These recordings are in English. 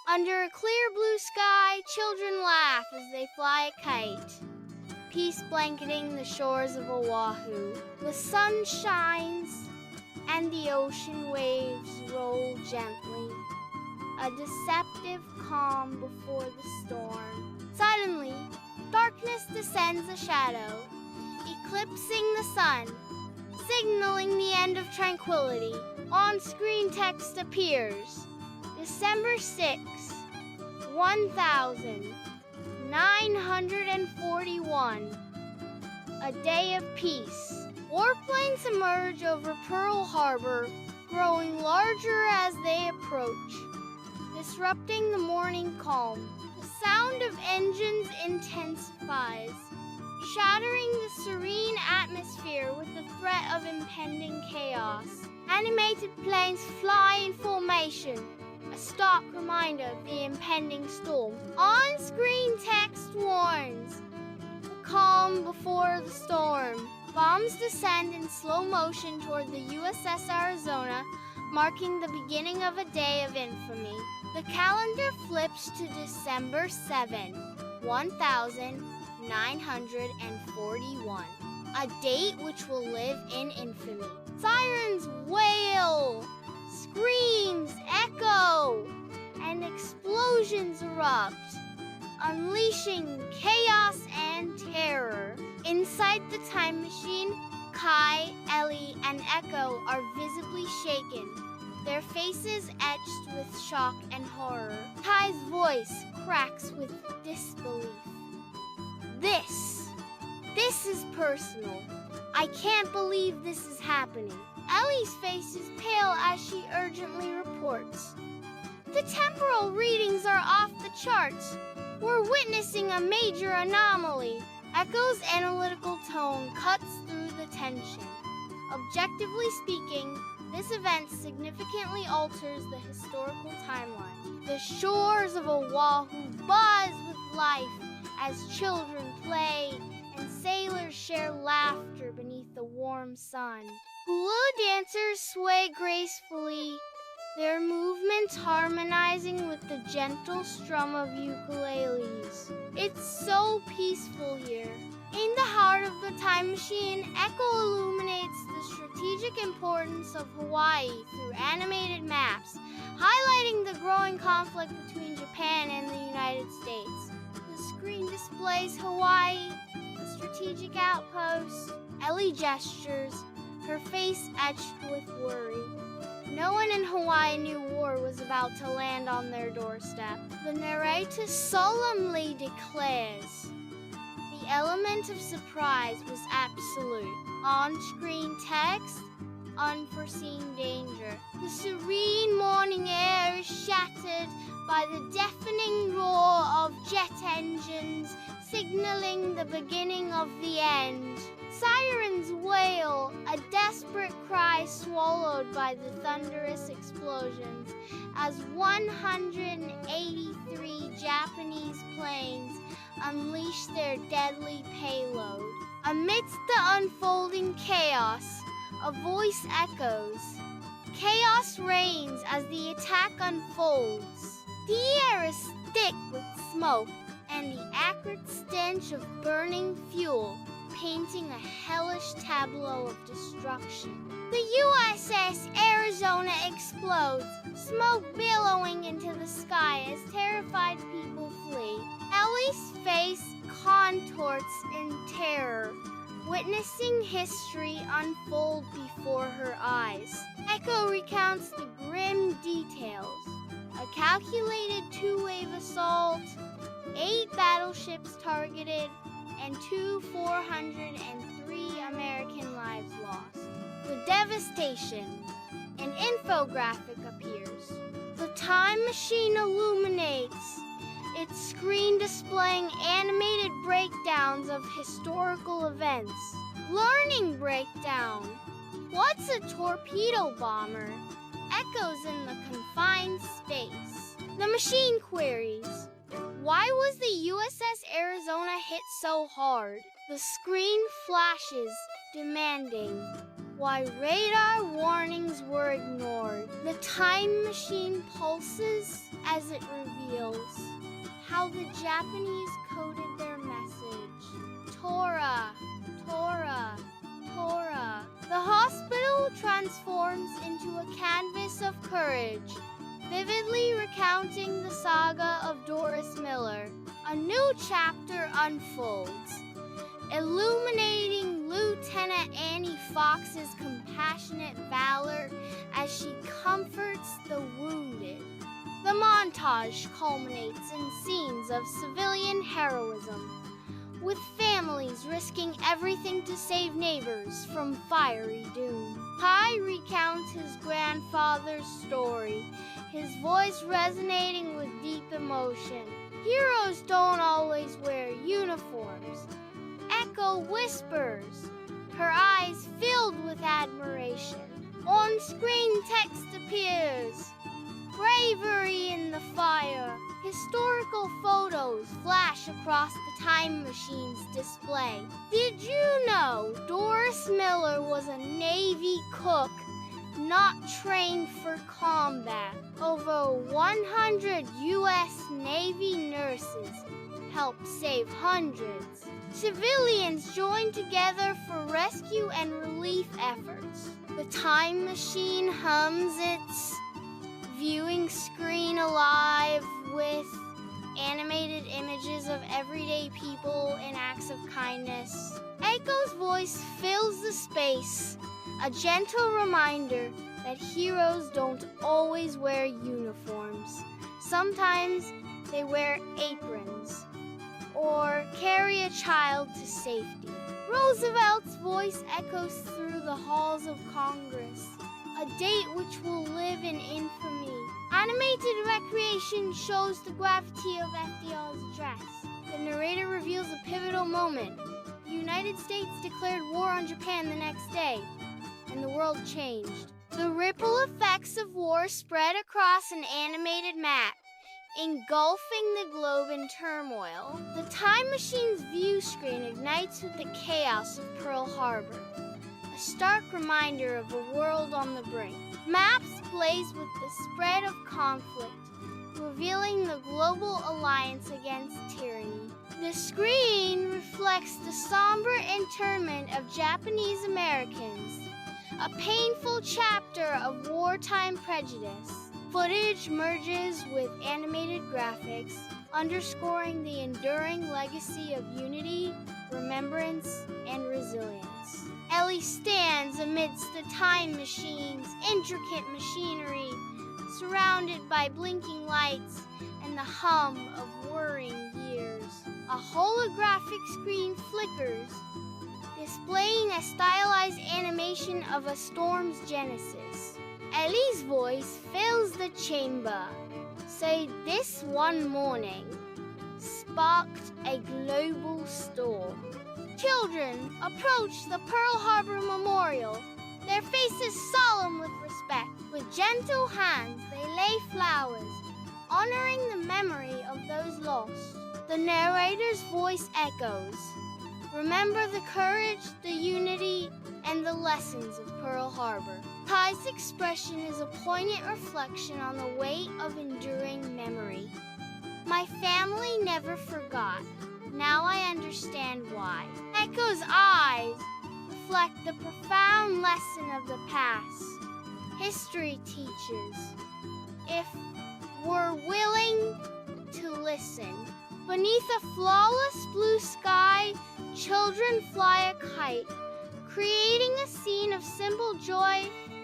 Under a clear blue sky, children laugh as they fly a kite. Peace blanketing the shores of Oahu. The sun shines and the ocean waves roll gently. A deceptive calm before the storm. Suddenly, darkness descends a shadow, eclipsing the sun, signaling the end of tranquility. On-screen text appears. December 6, 1941. A day of peace. Warplanes emerge over Pearl Harbor, growing larger as they approach, disrupting the morning calm. The sound of engines intensifies, shattering the serene atmosphere with the threat of impending chaos. Animated planes fly in formation, a stark reminder of the impending storm. On-screen text warns, the calm before the storm. Bombs descend in slow motion toward the USS Arizona, marking the beginning of a day of infamy. The calendar flips to December 7, 1941, a date which will live in infamy. Sirens wail, screams echo, and explosions erupt, unleashing chaos and terror. Inside the time machine, Kai, Ellie, and Echo are visibly shaken, their faces etched with shock and horror. Kai's voice cracks with disbelief. This is personal. I can't believe this is happening. Ellie's face is pale as she urgently reports. The temporal readings are off the charts. We're witnessing a major anomaly. Echo's analytical tone cuts through the tension. Objectively speaking, this event significantly alters the historical timeline. The shores of Oahu buzz with life as children play and sailors share laughter beneath the warm sun. Hula dancers sway gracefully, their movements harmonizing with the gentle strum of ukuleles. It's so peaceful here. In the heart of the time machine, Echo illuminates the strategic importance of Hawaii through animated maps, highlighting the growing conflict between Japan and the United States. The screen displays Hawaii, a strategic outpost. Ellie gestures, her face etched with worry. No one in Hawaii knew war was about to land on their doorstep. The narrator solemnly declares, the element of surprise was absolute. On-screen text, unforeseen danger. The serene morning air is shattered by the deafening roar of jet engines, signaling the beginning of the end. Sirens wail, a desperate cry swallowed by the thunderous explosions, as 183 Japanese planes unleash their deadly payload. Amidst the unfolding chaos, a voice echoes. Chaos reigns as the attack unfolds. The air is thick with smoke and the acrid stench of burning fuel, painting a hellish tableau of destruction. The USS Arizona explodes, smoke billowing into the sky as terrified people flee. Ellie's face contorts in terror, witnessing history unfold before her eyes. Echo recounts the grim details. A calculated two-wave assault, 8 battleships targeted, and 403 American lives lost. The devastation. An infographic appears. The time machine illuminates, its screen displaying animated breakdowns of historical events. Learning breakdown. What's a torpedo bomber? Echoes in the confined space. The machine queries, why was the USS Arizona hit so hard? The screen flashes, demanding, Why radar warnings were ignored. The time machine pulses as it reveals how the Japanese coded their message. Tora, Tora, Tora. The hospital transforms into a canvas of courage, vividly recounting the saga of Doris Miller. A new chapter unfolds, illuminating Lieutenant Annie Fox's compassionate valor as she comforts the wounded. The montage culminates in scenes of civilian heroism, with families risking everything to save neighbors from fiery doom. Kai recounts his grandfather's story, his voice resonating with deep emotion. Heroes don't always wear uniforms. Echo whispers, her eyes filled with admiration. On-screen text appears, bravery in the fire. Historical photos flash across the time machine's display. Did you know Doris Miller was a Navy cook, not trained for combat? Over 100 U.S. Navy nurses helped save hundreds. Civilians joined together for rescue and relief efforts. The time machine hums its viewing screen alive with animated images of everyday people and acts of kindness. Echo's voice fills the space, a gentle reminder that heroes don't always wear uniforms. Sometimes they wear aprons or carry a child to safety. Roosevelt's voice echoes through the halls of Congress, a date which will live in infamy. Animated recreation shows the gravity of FDR's address. The narrator reveals a pivotal moment. The United States declared war on Japan the next day, and the world changed. The ripple effects of war spread across an animated map, engulfing the globe in turmoil. The time machine's view screen ignites with the chaos of Pearl Harbor, a stark reminder of a world on the brink. Maps blaze with the spread of conflict, revealing the global alliance against tyranny. The screen reflects the somber internment of Japanese Americans, a painful chapter of wartime prejudice. Footage merges with animated graphics, underscoring the enduring legacy of unity, remembrance, and resilience. Ellie stands amidst the time machine's intricate machinery, surrounded by blinking lights and the hum of whirring gears. A holographic screen flickers, displaying a stylized animation of a storm's genesis. Ellie's voice fills the chamber. So this one morning sparked a global storm. Children approach the Pearl Harbor Memorial, their faces solemn with respect. With gentle hands, they lay flowers, honoring the memory of those lost. The narrator's voice echoes, remember the courage, the unity, and the lessons of Pearl Harbor. Kai's expression is a poignant reflection on the weight of enduring memory. My family never forgot. Now I understand why. Echo's eyes reflect the profound lesson of the past. History teaches, if we're willing to listen. Beneath a flawless blue sky, children fly a kite, creating a scene of simple joy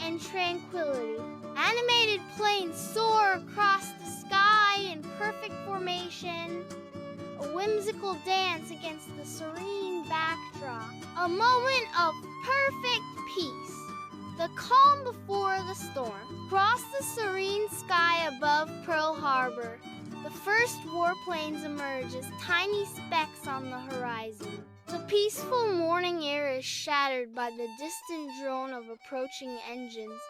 and tranquility. Animated planes soar across the sky in perfect formation, a whimsical dance against the serene backdrop. A moment of perfect peace, the calm before the storm. Across the serene sky above Pearl Harbor, the first warplanes emerge as tiny specks on the horizon. The peaceful morning air is shattered by the distant drone of approaching engines,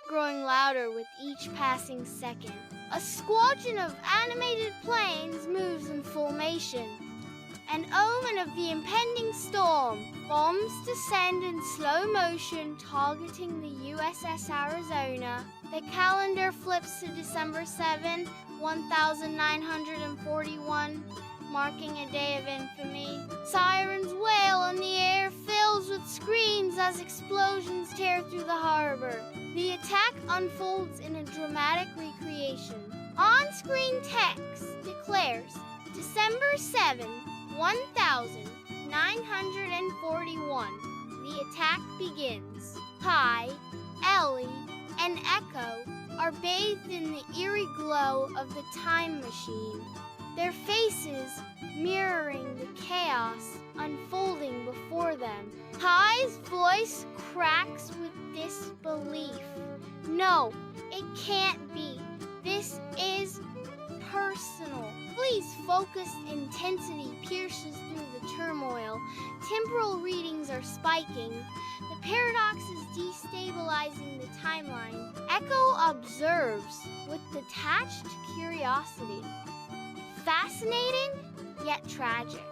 growing louder with each passing second. A squadron of animated planes moves in formation, an omen of the impending storm. Bombs descend in slow motion, targeting the USS Arizona. The calendar flips to December 7, 1941, marking a day of infamy. Sirens wail and the air fills with screams as explosions tear through the harbor. The attack unfolds in a dramatic recreation. On-screen text declares, December 7, 1941. The attack begins. Kai, Ellie, and Echo are bathed in the eerie glow of the time machine, their faces mirroring the chaos unfolding before them. Kai's voice cracks with disbelief. No, it can't be. This is personal. Elle's focused intensity pierces through the turmoil. Temporal readings are spiking. The paradox is destabilizing the timeline. Echo observes with detached curiosity. Fascinating, yet tragic.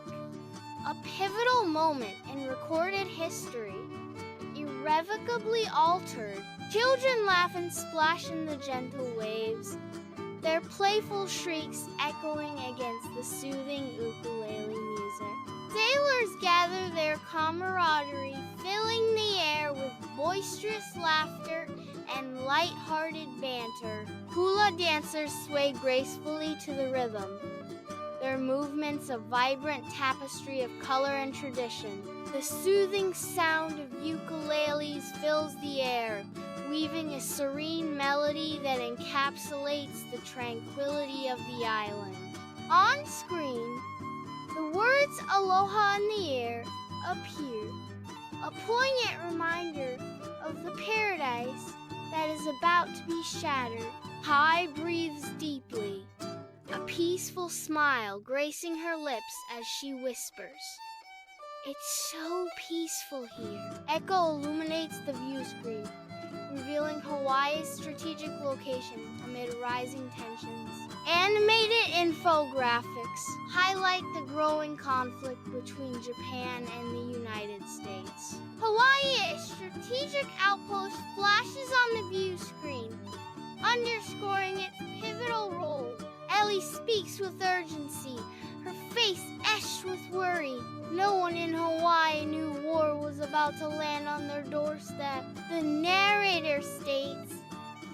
A pivotal moment in recorded history, irrevocably altered. Children laugh and splash in the gentle waves, their playful shrieks echoing against the soothing ukulele music. Sailors gather their camaraderie, filling the air with boisterous laughter and light-hearted banter. Hula dancers sway gracefully to the rhythm, their movements a vibrant tapestry of color and tradition. The soothing sound of ukuleles fills the air, weaving a serene melody that encapsulates the tranquility of the island. On screen, the words Aloha in the air appear, a poignant reminder of the paradise that is about to be shattered. Kai breathes deeply, a peaceful smile gracing her lips as she whispers, "It's so peaceful here." Echo illuminates the view screen, revealing Hawaii's strategic location amid rising tensions. Animated infographics highlight the growing conflict between Japan and the United States. Hawaii's strategic outpost flashes on the view screen, underscoring its pivotal role. Ellie speaks with urgency, her face etched with worry. No one in Hawaii knew war was about to land on their doorstep. The narrator states,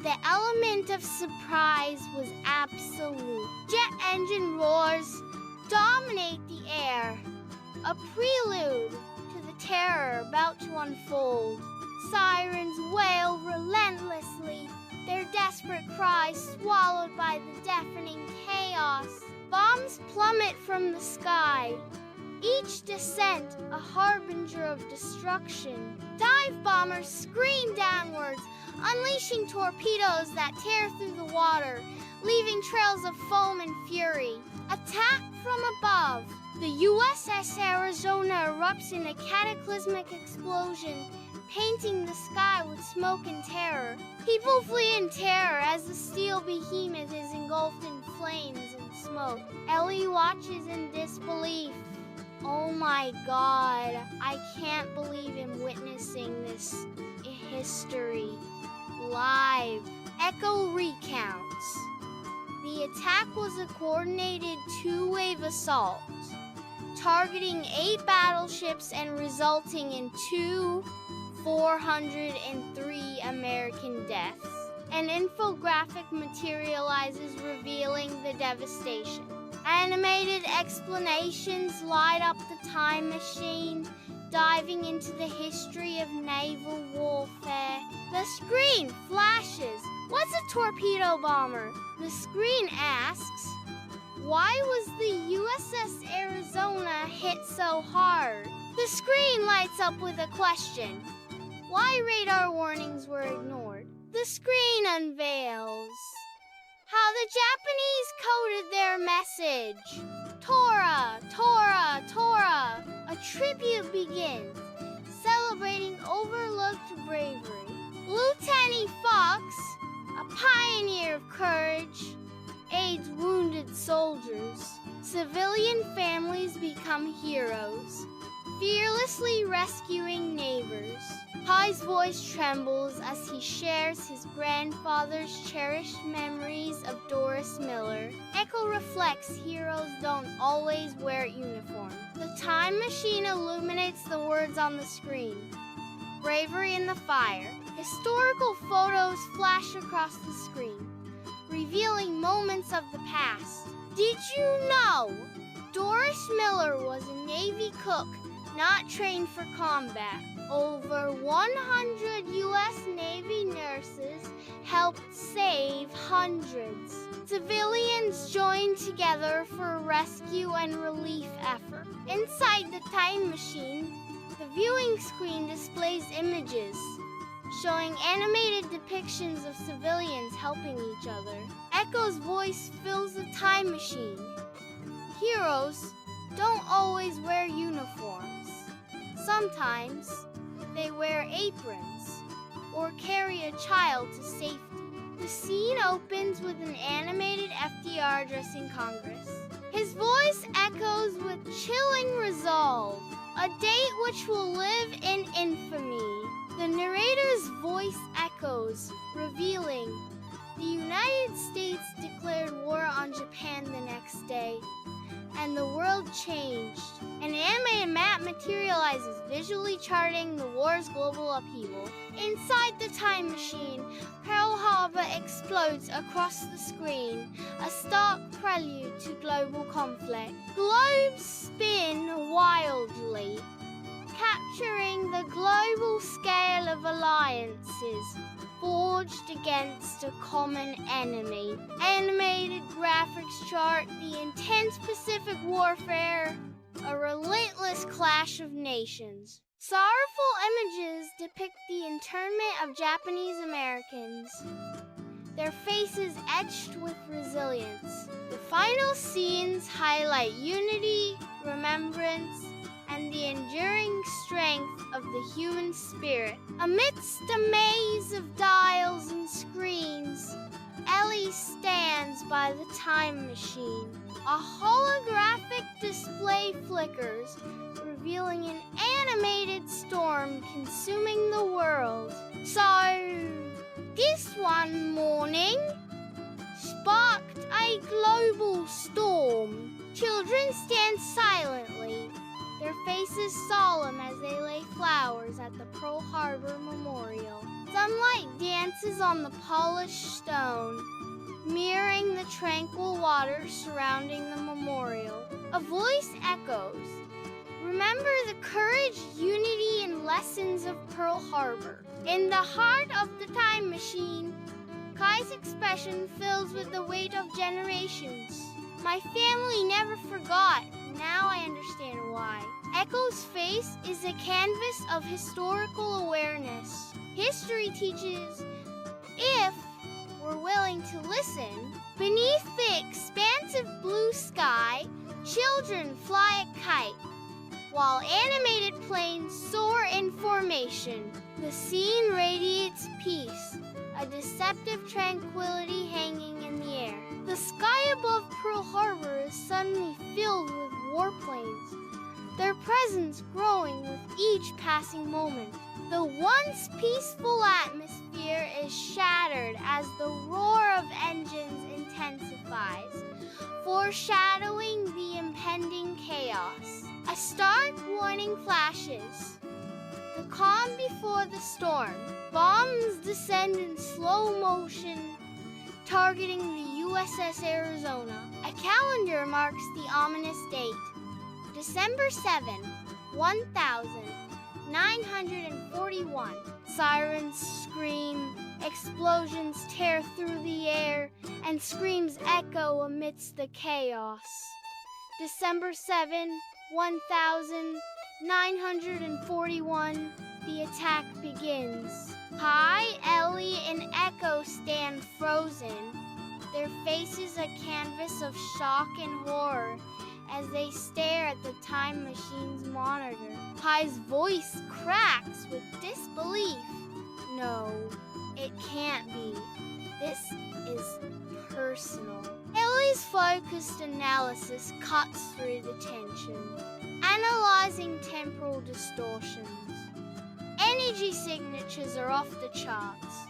the element of surprise was absolute. Jet engine roars dominate the air, a prelude to the terror about to unfold. Sirens wail relentlessly, their desperate cries swallowed by the deafening chaos. Bombs plummet from the sky, each descent a harbinger of destruction. Dive bombers scream downwards, unleashing torpedoes that tear through the water, leaving trails of foam and fury. Attack from above. The USS Arizona erupts in a cataclysmic explosion, painting the sky with smoke and terror. People flee in terror as the steel behemoth is engulfed in flames and smoke. Ellie watches in disbelief. Oh my God, I can't believe I'm witnessing this history live. Echo recounts. The attack was a coordinated two-wave assault, targeting 8 battleships and resulting in 403 American deaths. An infographic materializes revealing the devastation. Animated explanations light up the time machine, diving into the history of naval warfare. The screen flashes. What's a torpedo bomber? The screen asks, why was the USS Arizona hit so hard? The screen lights up with a question. Why radar warnings were ignored? The screen unveils how the Japanese coded their message. Tora, Tora, Tora. A tribute begins, celebrating overlooked bravery. Lieutenant Fox, a pioneer of courage, aids wounded wounded soldiers, civilian families become heroes, fearlessly rescuing neighbors. Kai's voice trembles as he shares his grandfather's cherished memories of Doris Miller. Echo reflects heroes don't always wear uniforms. The time machine illuminates the words on the screen. Bravery in the fire. Historical photos flash across the screen, revealing moments of the past. Did you know? Doris Miller was a Navy cook, not trained for combat. Over 100 U.S. Navy nurses helped save hundreds. Civilians joined together for a rescue and relief effort. Inside the time machine, the viewing screen displays images showing animated depictions of civilians helping each other. Echo's voice fills the time machine. Heroes don't always wear uniforms. Sometimes they wear aprons or carry a child to safety. The scene opens with an animated FDR addressing Congress. His voice echoes with chilling resolve, a date which will live in infamy. The narrator's voice echoes, revealing the United States declared war on Japan the next day, and the world changed. An animated map materializes, visually charting the war's global upheaval. Inside the time machine, Pearl Harbor explodes across the screen, a stark prelude to global conflict. Globes spin wildly, capturing the global scale of alliances forged against a common enemy. Animated graphics chart the intense Pacific warfare, a relentless clash of nations. Sorrowful images depict the internment of Japanese Americans, their faces etched with resilience. The final scenes highlight unity, remembrance, and the enduring strength of the human spirit. Amidst a maze of dials and screens, Ellie stands by the time machine. A holographic display flickers, revealing an animated storm consuming the world. So, this one morning sparked a global storm. Children stand silently, their faces solemn as they lay flowers at the Pearl Harbor Memorial. Sunlight dances on the polished stone, mirroring the tranquil water surrounding the memorial. A voice echoes, "Remember the courage, unity, and lessons of Pearl Harbor." In the heart of the time machine, Kai's expression fills with the weight of generations. "My family never forgot. Now I understand why." Echo's face is a canvas of historical awareness. History teaches, if we're willing to listen. Beneath the expansive blue sky, children fly a kite, while animated planes soar in formation. The scene radiates peace, a deceptive tranquility hanging in the air. The sky above Pearl Harbor is suddenly filled with warplanes, their presence growing with each passing moment. The once peaceful atmosphere is shattered as the roar of engines intensifies, foreshadowing the impending chaos. A stark warning flashes. The calm before the storm. Bombs descend in slow motion, targeting the USS Arizona. A calendar marks the ominous date. December 7, 1941. Sirens scream, explosions tear through the air, and screams echo amidst the chaos. December 7, 1941, the attack begins. Kai, Ellie, and Echo stand frozen, their faces a canvas of shock and horror as they stare at the time machine's monitor. Kai's voice cracks with disbelief. "No, it can't be. This is personal." Ellie Ellie's focused analysis cuts through the tension, analyzing temporal distortions. Energy signatures are off the charts.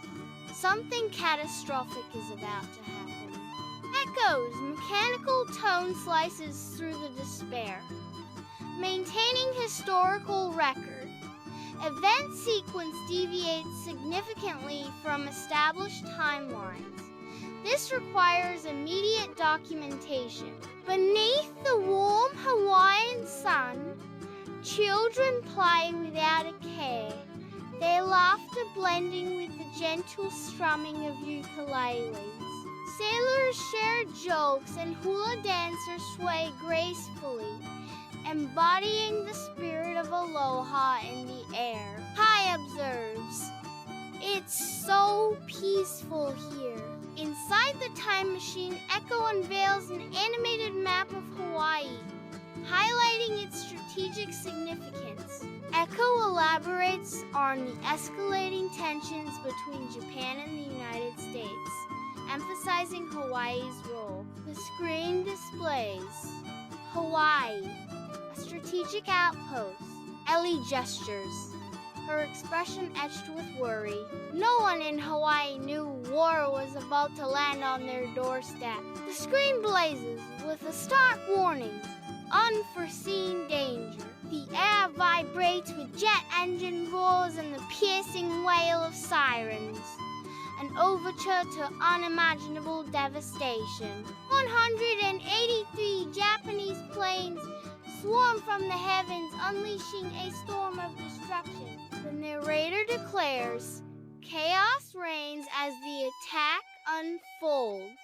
Something catastrophic is about to happen. Echoes, mechanical tone slices through the despair. Maintaining historical record. Event sequence deviates significantly from established timelines. This requires immediate documentation. Beneath the warm Hawaiian sun, children play without a care, their laughter blending with the gentle strumming of ukuleles. Sailors share jokes and hula dancers sway gracefully, embodying the spirit of aloha in the air. Kai observes, "It's so peaceful here." Inside the time machine, Echo unveils an animated map of Hawaii, highlighting its strategic significance. Echo elaborates on the escalating tensions between Japan and the United States, emphasizing Hawaii's role. The screen displays Hawaii, a strategic outpost. Ellie gestures, her expression etched with worry. No one in Hawaii knew war was about to land on their doorstep. The screen blazes with a stark warning, unforeseen danger. The air vibrates with jet engine roars and the piercing wail of sirens, an overture to unimaginable devastation. 183 Japanese planes swarm from the heavens, unleashing a storm of destruction. The narrator declares, chaos reigns as the attack unfolds.